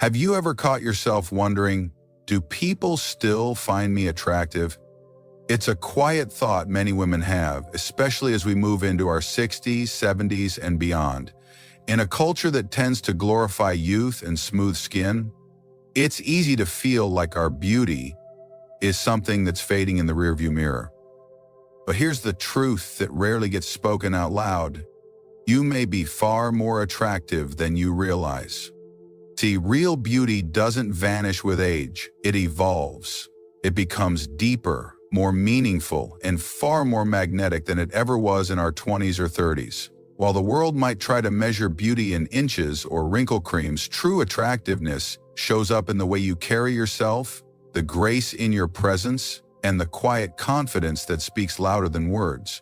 Have you ever caught yourself wondering, do people still find me attractive? It's a quiet thought many women have, especially as we move into our 60s, 70s, and beyond. In a culture that tends to glorify youth and smooth skin, it's easy to feel like our beauty is something that's fading in the rearview mirror. But here's the truth that rarely gets spoken out loud. You may be far more attractive than you realize. See, real beauty doesn't vanish with age, it evolves. It becomes deeper, more meaningful, and far more magnetic than it ever was in our 20s or 30s. While the world might try to measure beauty in inches or wrinkle creams, true attractiveness shows up in the way you carry yourself, the grace in your presence, and the quiet confidence that speaks louder than words.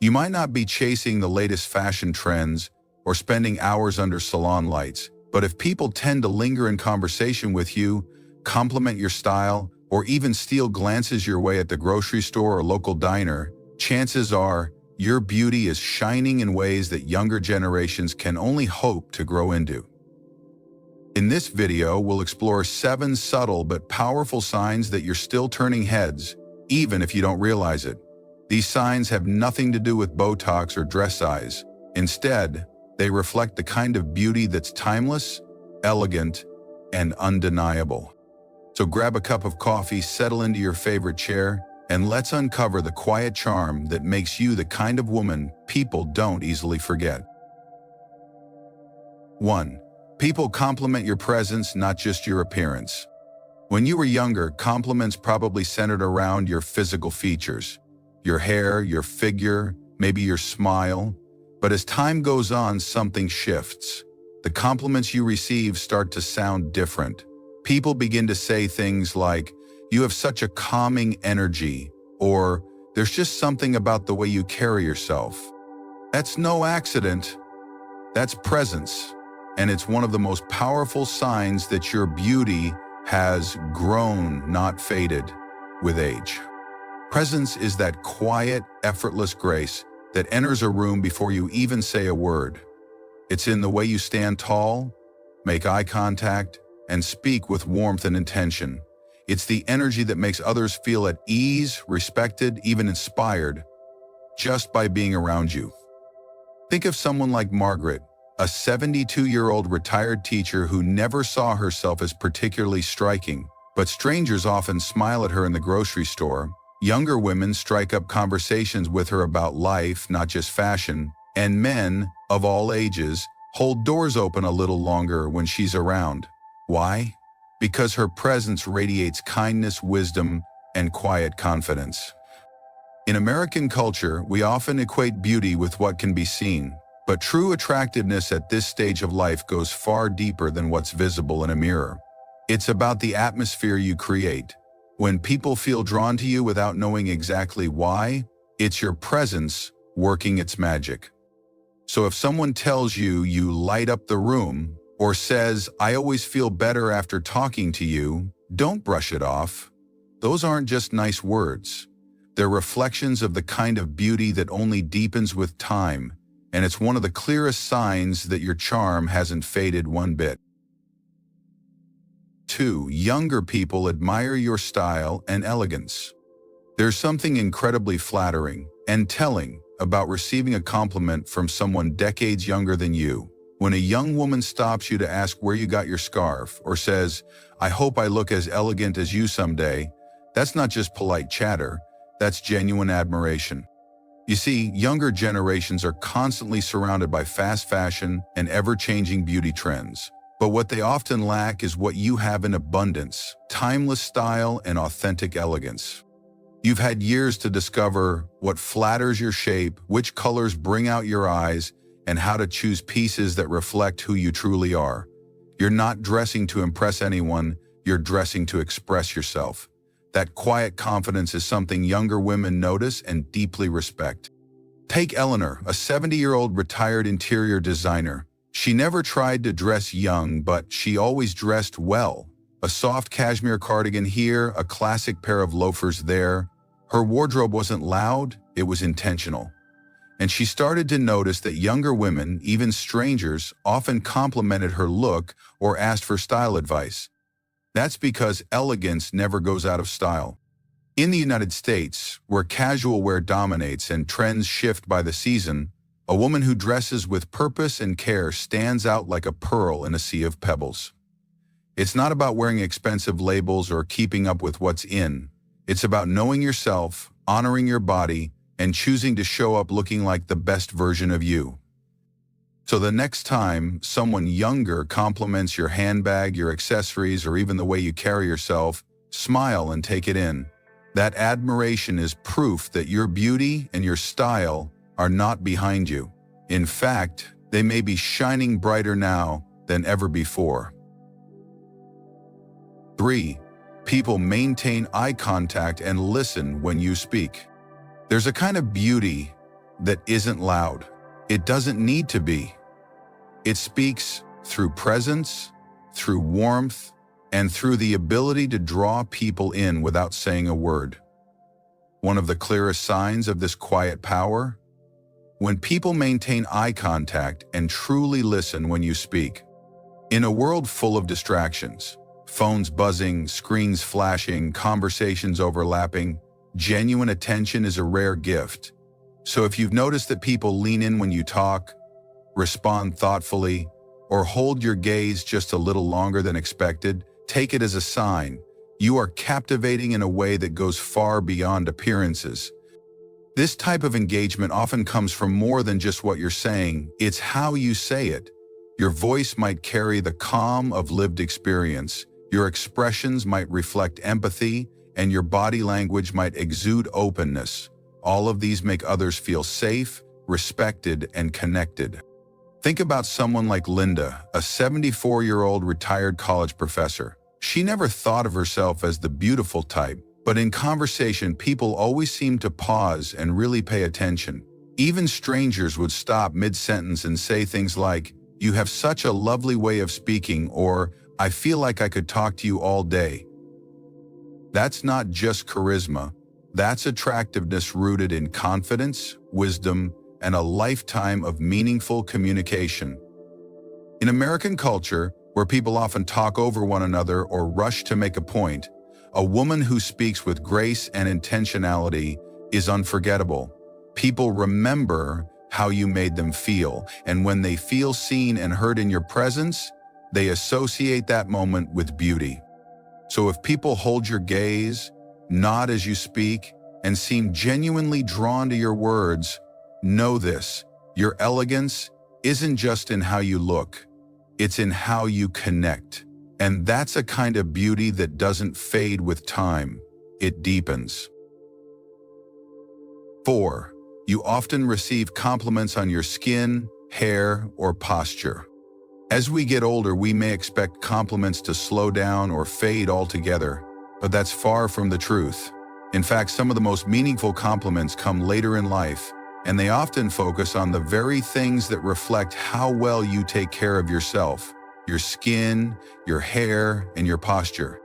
You might not be chasing the latest fashion trends or spending hours under salon lights, but if people tend to linger in conversation with you, compliment your style, or even steal glances your way at the grocery store or local diner, chances are your beauty is shining in ways that younger generations can only hope to grow into. In this video, we'll explore 7 subtle but powerful signs that you're still turning heads, even if you don't realize it. These signs have nothing to do with Botox or dress size. Instead, they reflect the kind of beauty that's timeless, elegant, and undeniable. So grab a cup of coffee, settle into your favorite chair, and let's uncover the quiet charm that makes you the kind of woman people don't easily forget. 1. People compliment your presence, not just your appearance. When you were younger, compliments probably centered around your physical features, your hair, your figure, maybe your smile. But as time goes on, something shifts. The compliments you receive start to sound different. People begin to say things like, "You have such a calming energy," or "There's just something about the way you carry yourself." That's no accident. That's presence. And it's one of the most powerful signs that your beauty has grown, not faded, with age. Presence is that quiet, effortless grace that enters a room before you even say a word. It's in the way you stand tall, make eye contact, and speak with warmth and intention. It's the energy that makes others feel at ease, respected, even inspired, just by being around you. Think of someone like Margaret, a 72-year-old retired teacher who never saw herself as particularly striking, but strangers often smile at her in the grocery store. Younger women strike up conversations with her about life, not just fashion, and men, of all ages, hold doors open a little longer when she's around. Why? Because her presence radiates kindness, wisdom, and quiet confidence. In American culture, we often equate beauty with what can be seen, but true attractiveness at this stage of life goes far deeper than what's visible in a mirror. It's about the atmosphere you create. When people feel drawn to you without knowing exactly why, it's your presence working its magic. So if someone tells you you light up the room, or says, "I always feel better after talking to you," don't brush it off. Those aren't just nice words. They're reflections of the kind of beauty that only deepens with time, and it's one of the clearest signs that your charm hasn't faded one bit. 2. Younger people admire your style and elegance. There's something incredibly flattering and telling about receiving a compliment from someone decades younger than you. When a young woman stops you to ask where you got your scarf, or says, "I hope I look as elegant as you someday," that's not just polite chatter, that's genuine admiration. You see, younger generations are constantly surrounded by fast fashion and ever-changing beauty trends. But what they often lack is what you have in abundance: timeless style and authentic elegance. You've had years to discover what flatters your shape, which colors bring out your eyes, and how to choose pieces that reflect who you truly are. You're not dressing to impress anyone, you're dressing to express yourself. That quiet confidence is something younger women notice and deeply respect. Take Eleanor, a 70-year-old retired interior designer. She never tried to dress young, but she always dressed well. A soft cashmere cardigan here, a classic pair of loafers there. Her wardrobe wasn't loud, it was intentional. And she started to notice that younger women, even strangers, often complimented her look or asked for style advice. That's because elegance never goes out of style. In the United States, where casual wear dominates and trends shift by the season, a woman who dresses with purpose and care stands out like a pearl in a sea of pebbles. It's not about wearing expensive labels or keeping up with what's in. It's about knowing yourself, honoring your body, and choosing to show up looking like the best version of you. So the next time someone younger compliments your handbag, your accessories, or even the way you carry yourself, smile and take it in. That admiration is proof that your beauty and your style are not behind you. In fact, they may be shining brighter now than ever before. 3. People maintain eye contact and listen when you speak. There's a kind of beauty that isn't loud. It doesn't need to be. It speaks through presence, through warmth, and through the ability to draw people in without saying a word. One of the clearest signs of this quiet power? When people maintain eye contact and truly listen when you speak. In a world full of distractions, phones buzzing, screens flashing, conversations overlapping, genuine attention is a rare gift. So if you've noticed that people lean in when you talk, respond thoughtfully, or hold your gaze just a little longer than expected, take it as a sign. You are captivating in a way that goes far beyond appearances. This type of engagement often comes from more than just what you're saying, it's how you say it. Your voice might carry the calm of lived experience, your expressions might reflect empathy, and your body language might exude openness. All of these make others feel safe, respected, and connected. Think about someone like Linda, a 74-year-old retired college professor. She never thought of herself as the beautiful type, but in conversation, people always seemed to pause and really pay attention. Even strangers would stop mid-sentence and say things like, "You have such a lovely way of speaking," or "I feel like I could talk to you all day." That's not just charisma. That's attractiveness rooted in confidence, wisdom, and a lifetime of meaningful communication. In American culture, where people often talk over one another or rush to make a point, a woman who speaks with grace and intentionality is unforgettable. People remember how you made them feel, and when they feel seen and heard in your presence, they associate that moment with beauty. So if people hold your gaze, nod as you speak, and seem genuinely drawn to your words, know this: your elegance isn't just in how you look, it's in how you connect. And that's a kind of beauty that doesn't fade with time, it deepens. 4. You often receive compliments on your skin, hair, or posture. As we get older, we may expect compliments to slow down or fade altogether, but that's far from the truth. In fact, some of the most meaningful compliments come later in life, and they often focus on the very things that reflect how well you take care of yourself, your skin, your hair, and your posture.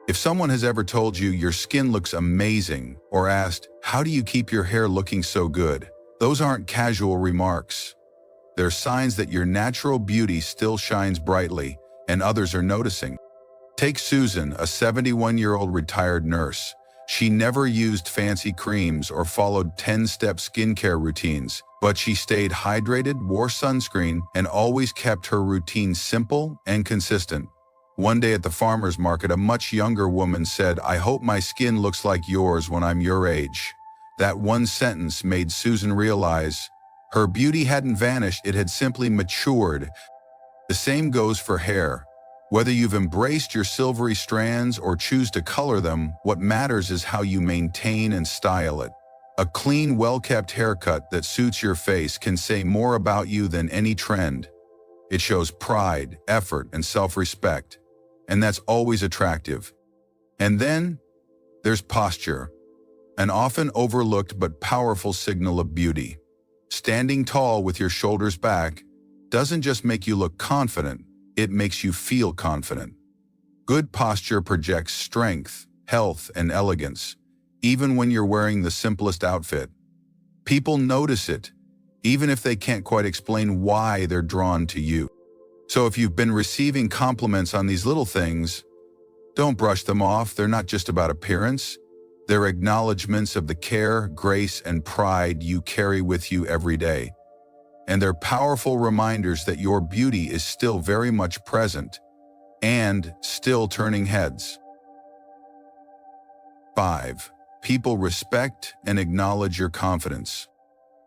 If someone has ever told you your skin looks amazing, or asked, "How do you keep your hair looking so good?" those aren't casual remarks. They're signs that your natural beauty still shines brightly, and others are noticing. Take Susan, a 71-year-old retired nurse. She never used fancy creams or followed 10-step skincare routines, but she stayed hydrated, wore sunscreen, and always kept her routine simple and consistent. One day at the farmer's market, a much younger woman said, "I hope my skin looks like yours when I'm your age." That one sentence made Susan realize her beauty hadn't vanished, it had simply matured. The same goes for hair. Whether you've embraced your silvery strands or choose to color them, what matters is how you maintain and style it. A clean, well-kept haircut that suits your face can say more about you than any trend. It shows pride, effort, and self-respect, and that's always attractive. And then there's posture, an often overlooked but powerful signal of beauty. Standing tall with your shoulders back doesn't just make you look confident, it makes you feel confident. Good posture projects strength, health, and elegance, even when you're wearing the simplest outfit. People notice it, even if they can't quite explain why they're drawn to you. So if you've been receiving compliments on these little things, don't brush them off. They're not just about appearance. They're acknowledgments of the care, grace, and pride you carry with you every day. And they're powerful reminders that your beauty is still very much present and still turning heads. 5. People respect and acknowledge your confidence.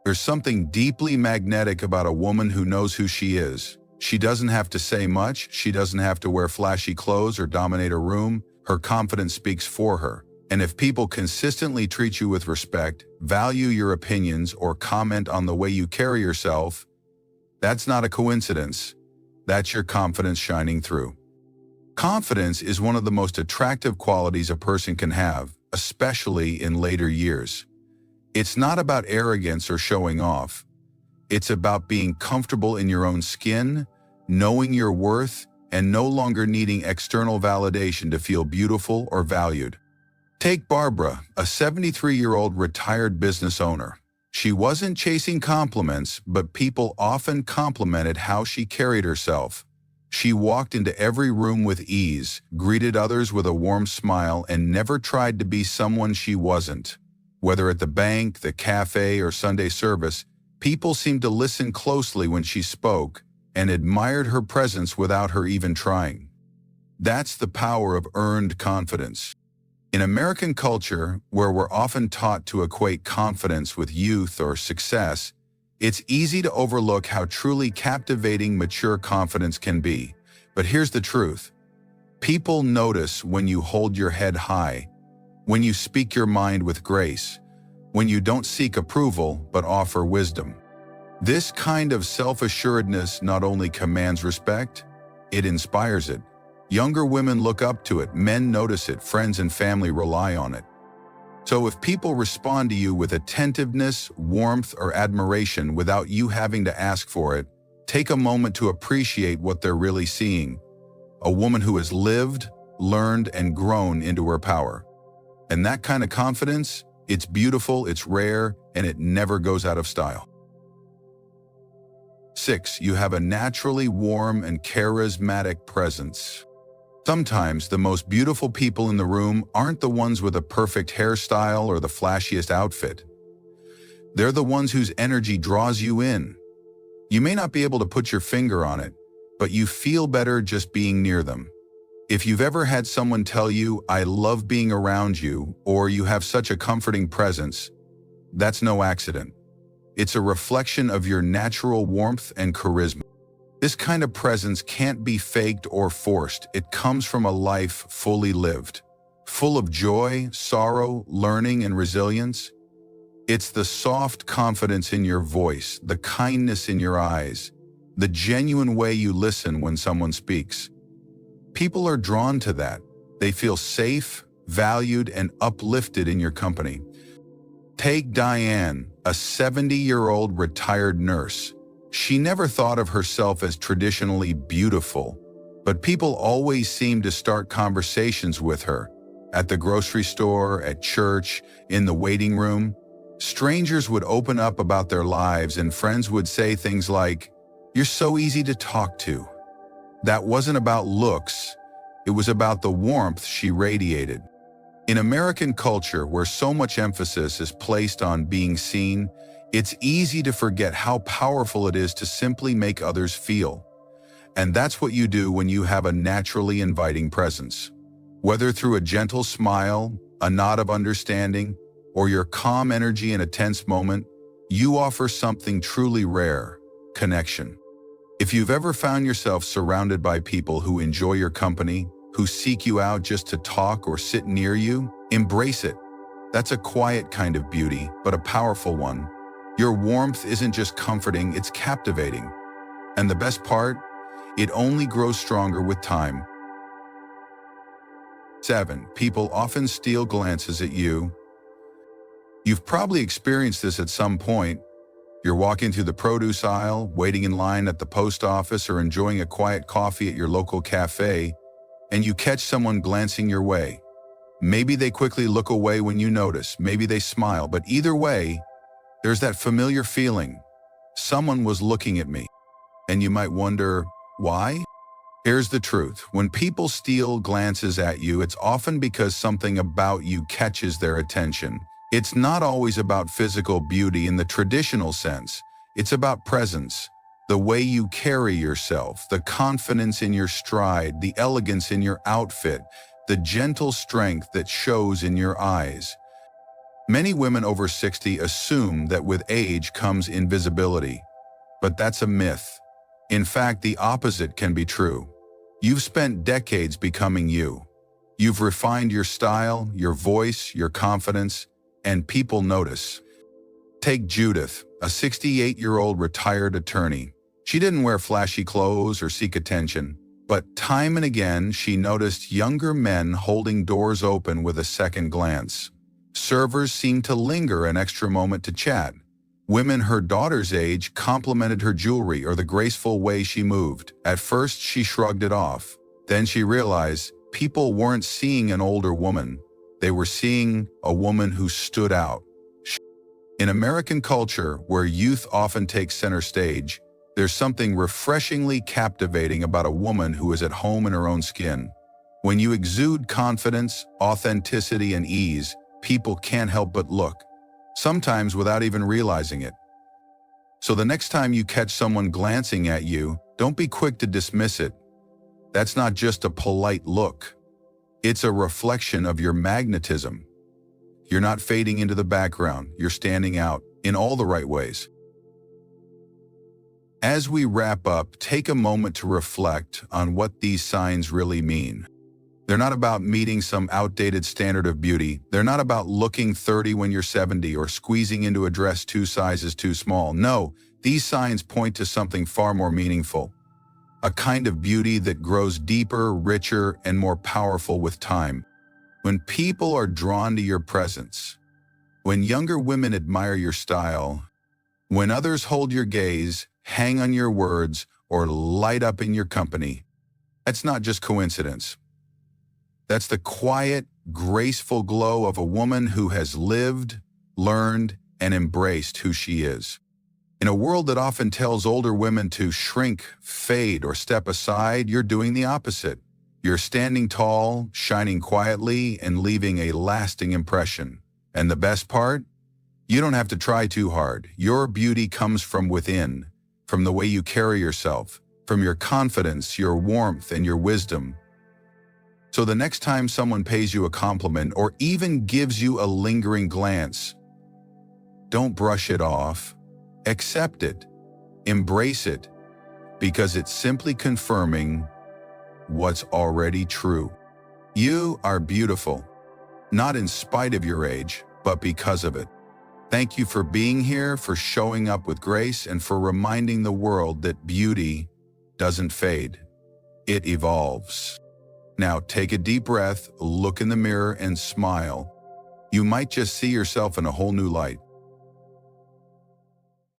There's something deeply magnetic about a woman who knows who she is. She doesn't have to say much. She doesn't have to wear flashy clothes or dominate a room. Her confidence speaks for her. And if people consistently treat you with respect, value your opinions, or comment on the way you carry yourself, that's not a coincidence. That's your confidence shining through. Confidence is one of the most attractive qualities a person can have, especially in later years. It's not about arrogance or showing off. It's about being comfortable in your own skin, knowing your worth, and no longer needing external validation to feel beautiful or valued. Take Barbara, a 73-year-old retired business owner. She wasn't chasing compliments, but people often complimented how she carried herself. She walked into every room with ease, greeted others with a warm smile, and never tried to be someone she wasn't. Whether at the bank, the cafe, or Sunday service, people seemed to listen closely when she spoke and admired her presence without her even trying. That's the power of earned confidence. In American culture, where we're often taught to equate confidence with youth or success, it's easy to overlook how truly captivating mature confidence can be. But here's the truth. People notice when you hold your head high, when you speak your mind with grace, when you don't seek approval but offer wisdom. This kind of self-assuredness not only commands respect, it inspires it. Younger women look up to it, men notice it, friends and family rely on it. So if people respond to you with attentiveness, warmth, or admiration without you having to ask for it, take a moment to appreciate what they're really seeing. A woman who has lived, learned, and grown into her power. And that kind of confidence, it's beautiful, it's rare, and it never goes out of style. 6. You have a naturally warm and charismatic presence. Sometimes the most beautiful people in the room aren't the ones with a perfect hairstyle or the flashiest outfit. They're the ones whose energy draws you in. You may not be able to put your finger on it, but you feel better just being near them. If you've ever had someone tell you, "I love being around you," or "you have such a comforting presence," that's no accident. It's a reflection of your natural warmth and charisma. This kind of presence can't be faked or forced. It comes from a life fully lived, full of joy, sorrow, learning, and resilience. It's the soft confidence in your voice, the kindness in your eyes, the genuine way you listen when someone speaks. People are drawn to that. They feel safe, valued, and uplifted in your company. Take Diane, a 70-year-old retired nurse. She never thought of herself as traditionally beautiful, but people always seemed to start conversations with her. At the grocery store, at church, in the waiting room, strangers would open up about their lives and friends would say things like, "You're so easy to talk to." That wasn't about looks, it was about the warmth she radiated. In American culture, where so much emphasis is placed on being seen, it's easy to forget how powerful it is to simply make others feel. And that's what you do when you have a naturally inviting presence. Whether through a gentle smile, a nod of understanding, or your calm energy in a tense moment, you offer something truly rare: connection. If you've ever found yourself surrounded by people who enjoy your company, who seek you out just to talk or sit near you, embrace it. That's a quiet kind of beauty, but a powerful one. Your warmth isn't just comforting, it's captivating. And the best part? It only grows stronger with time. 7. People often steal glances at you. You've probably experienced this at some point. You're walking through the produce aisle, waiting in line at the post office, or enjoying a quiet coffee at your local cafe, and you catch someone glancing your way. Maybe they quickly look away when you notice, maybe they smile, but either way, there's that familiar feeling. someone was looking at me. And you might wonder, why? Here's the truth. When people steal glances at you, it's often because something about you catches their attention. It's not always about physical beauty in the traditional sense. It's about presence, the way you carry yourself, the confidence in your stride, the elegance in your outfit, the gentle strength that shows in your eyes. Many women over 60 assume that with age comes invisibility, but that's a myth. In fact, the opposite can be true. You've spent decades becoming you. You've refined your style, your voice, your confidence, and people notice. Take Judith, a 68-year-old retired attorney. She didn't wear flashy clothes or seek attention, but time and again she noticed younger men holding doors open with a second glance. Servers seemed to linger an extra moment to chat. Women her daughter's age complimented her jewelry or the graceful way she moved. At first, she shrugged it off. Then she realized people weren't seeing an older woman. They were seeing a woman who stood out. In American culture, where youth often takes center stage, there's something refreshingly captivating about a woman who is at home in her own skin. When you exude confidence, authenticity, and ease, people can't help but look, sometimes without even realizing it. So the next time you catch someone glancing at you, don't be quick to dismiss it. That's not just a polite look. It's a reflection of your magnetism. You're not fading into the background, you're standing out in all the right ways. As we wrap up, take a moment to reflect on what these signs really mean. They're not about meeting some outdated standard of beauty. They're not about looking 30 when you're 70 or squeezing into a dress 2 sizes too small. No, these signs point to something far more meaningful. A kind of beauty that grows deeper, richer, and more powerful with time. When people are drawn to your presence, when younger women admire your style, when others hold your gaze, hang on your words, or light up in your company, that's not just coincidence. That's the quiet, graceful glow of a woman who has lived, learned, and embraced who she is. In a world that often tells older women to shrink, fade, or step aside, you're doing the opposite. You're standing tall, shining quietly, and leaving a lasting impression. And the best part? You don't have to try too hard. Your beauty comes from within, from the way you carry yourself, from your confidence, your warmth, and your wisdom. So the next time someone pays you a compliment or even gives you a lingering glance, don't brush it off. Accept it. Embrace it, because it's simply confirming what's already true. You are beautiful, not in spite of your age, but because of it. Thank you for being here, for showing up with grace, and for reminding the world that beauty doesn't fade. It evolves. Now take a deep breath, look in the mirror, and smile. You might just see yourself in a whole new light.